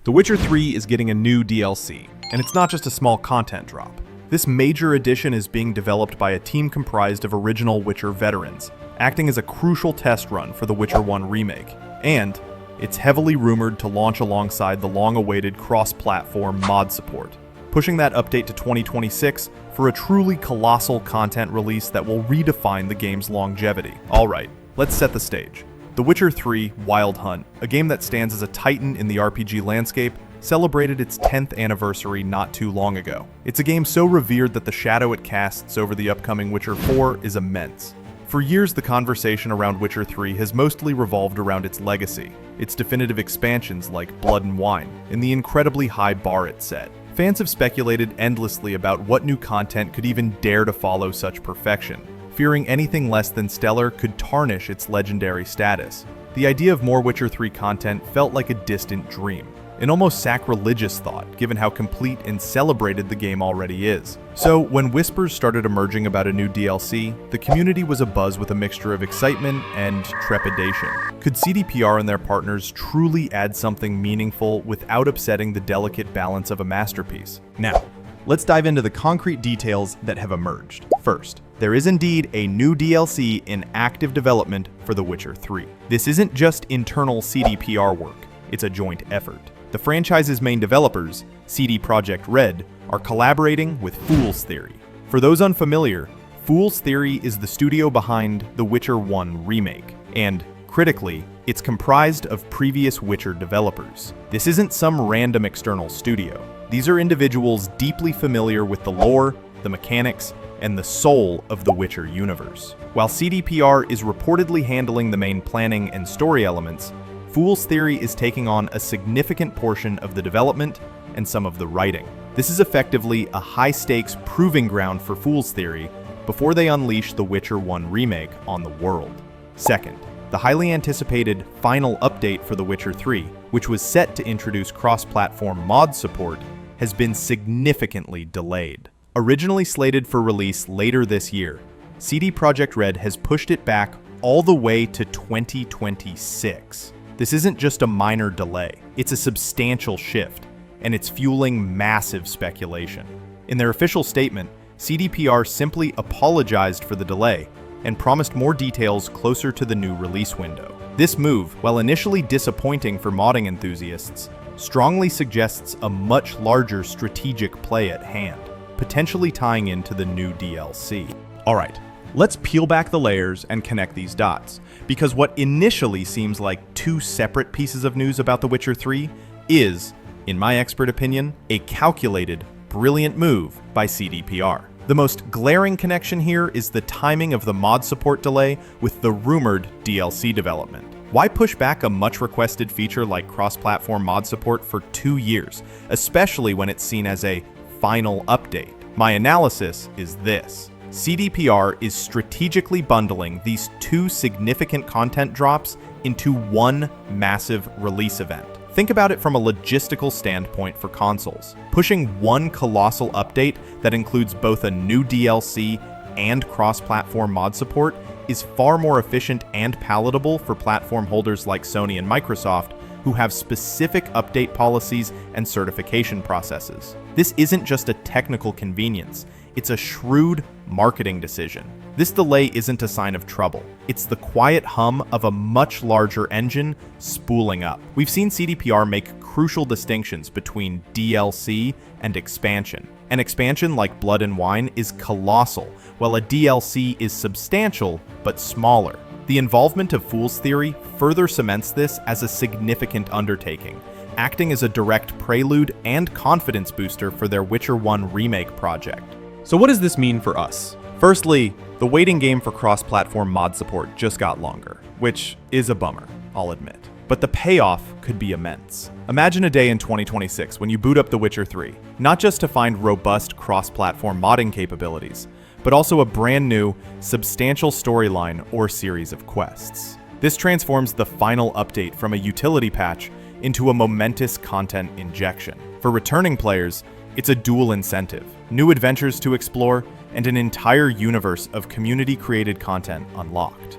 The Witcher 3 is getting a new DLC, and it's not just a small content drop. This major edition is being developed by a team comprised of original Witcher veterans, acting as a crucial test run for the Witcher 1 remake, and it's heavily rumored to launch alongside the long-awaited cross-platform mod support, pushing that update to 2026 for a truly colossal content release that will redefine the game's longevity. Alright, let's set the stage. The Witcher 3 Wild Hunt, a game that stands as a titan in the RPG landscape, celebrated its 10th anniversary not too long ago. It's a game so revered that the shadow it casts over the upcoming Witcher 4 is immense. For years, the conversation around Witcher 3 has mostly revolved around its legacy, its definitive expansions like Blood and Wine, and the incredibly high bar it set. Fans have speculated endlessly about what new content could even dare to follow such perfection, fearing anything less than stellar could tarnish its legendary status. The idea of more Witcher 3 content felt like a distant dream, an almost sacrilegious thought given how complete and celebrated the game already is. So when whispers started emerging about a new DLC, the community was abuzz with a mixture of excitement and trepidation. Could CDPR and their partners truly add something meaningful without upsetting the delicate balance of a masterpiece? Now, let's dive into the concrete details that have emerged. First, there is indeed a new DLC in active development for The Witcher 3. This isn't just internal CDPR work, it's a joint effort. The franchise's main developers, Projekt Red, are collaborating with Fool's Theory. For those unfamiliar, Fool's Theory is the studio behind The Witcher 1 Remake, and critically, it's comprised of previous Witcher developers. This isn't some random external studio. These are individuals deeply familiar with the lore, the mechanics, and the soul of the Witcher universe. While CDPR is reportedly handling the main planning and story elements, Fool's Theory is taking on a significant portion of the development and some of the writing. This is effectively a high-stakes proving ground for Fool's Theory before they unleash the Witcher 1 remake on the world. Second, the highly anticipated final update for The Witcher 3, which was set to introduce cross-platform mod support, has been significantly delayed. Originally slated for release later this year, Projekt Red has pushed it back all the way to 2026. This isn't just a minor delay, it's a substantial shift, and it's fueling massive speculation. In their official statement, CDPR simply apologized for the delay and promised more details closer to the new release window. This move, while initially disappointing for modding enthusiasts, strongly suggests a much larger strategic play at hand, potentially tying into the new DLC. Alright, let's peel back the layers and connect these dots, because what initially seems like two separate pieces of news about The Witcher 3 is, in my expert opinion, a calculated, brilliant move by CDPR. The most glaring connection here is the timing of the mod support delay with the rumored DLC development. Why push back a much-requested feature like cross-platform mod support for 2 years, especially when it's seen as a final update? My analysis is this. CDPR is strategically bundling these two significant content drops into one massive release event. Think about it from a logistical standpoint for consoles. Pushing one colossal update that includes both a new DLC and cross-platform mod support is far more efficient and palatable for platform holders like Sony and Microsoft, who have specific update policies and certification processes. This isn't just a technical convenience, it's a shrewd marketing decision. This delay isn't a sign of trouble. It's the quiet hum of a much larger engine spooling up. We've seen CDPR make crucial distinctions between DLC and expansion. An expansion like Blood and Wine is colossal, while a DLC is substantial but smaller. The involvement of Fool's Theory further cements this as a significant undertaking, acting as a direct prelude and confidence booster for their Witcher 1 remake project. So what does this mean for us? Firstly, the waiting game for cross-platform mod support just got longer, which is a bummer, I'll admit. But the payoff could be immense. Imagine a day in 2026 when you boot up The Witcher 3, not just to find robust cross-platform modding capabilities, but also a brand new, substantial storyline or series of quests. This transforms the final update from a utility patch into a momentous content injection. For returning players, it's a dual incentive: new adventures to explore and an entire universe of community-created content unlocked.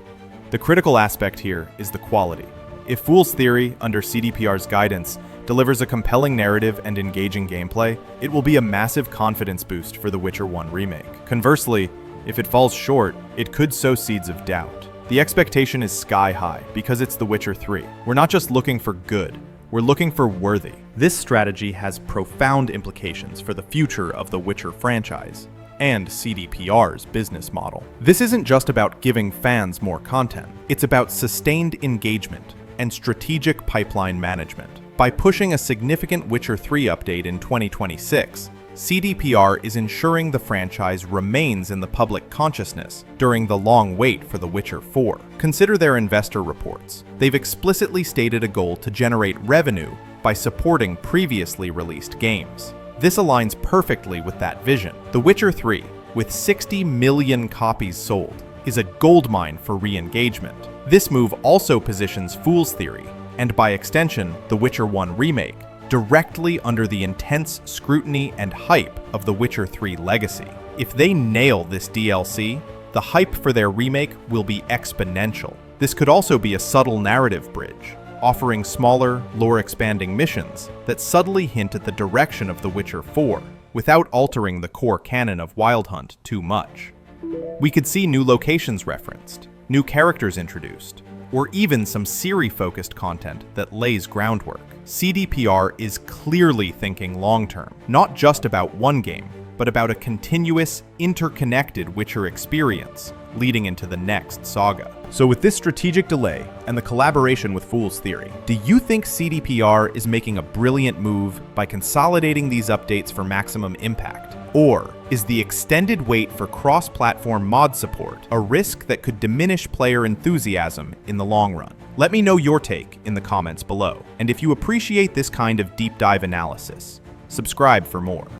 The critical aspect here is the quality. If Fool's Theory, under CDPR's guidance, delivers a compelling narrative and engaging gameplay, it will be a massive confidence boost for The Witcher 1 Remake. Conversely, if it falls short, it could sow seeds of doubt. The expectation is sky high because it's The Witcher 3. We're not just looking for good, we're looking for worthy. This strategy has profound implications for the future of the Witcher franchise and CDPR's business model. This isn't just about giving fans more content, it's about sustained engagement and strategic pipeline management. By pushing a significant Witcher 3 update in 2026, CDPR is ensuring the franchise remains in the public consciousness during the long wait for The Witcher 4. Consider their investor reports. They've explicitly stated a goal to generate revenue by supporting previously released games. This aligns perfectly with that vision. The Witcher 3, with 60 million copies sold, is a goldmine for re-engagement. This move also positions Fool's Theory, and by extension, The Witcher 1 Remake, directly under the intense scrutiny and hype of The Witcher 3 Legacy. If they nail this DLC, the hype for their remake will be exponential. This could also be a subtle narrative bridge, offering smaller, lore-expanding missions that subtly hint at the direction of The Witcher 4, without altering the core canon of Wild Hunt too much. We could see new locations referenced, new characters introduced, or even some Ciri-focused content that lays groundwork. CDPR is clearly thinking long-term, not just about one game, but about a continuous, interconnected Witcher experience leading into the next saga. So with this strategic delay and the collaboration with Fool's Theory, do you think CDPR is making a brilliant move by consolidating these updates for maximum impact? Or is the extended wait for cross-platform mod support a risk that could diminish player enthusiasm in the long run? Let me know your take in the comments below. And if you appreciate this kind of deep dive analysis, subscribe for more.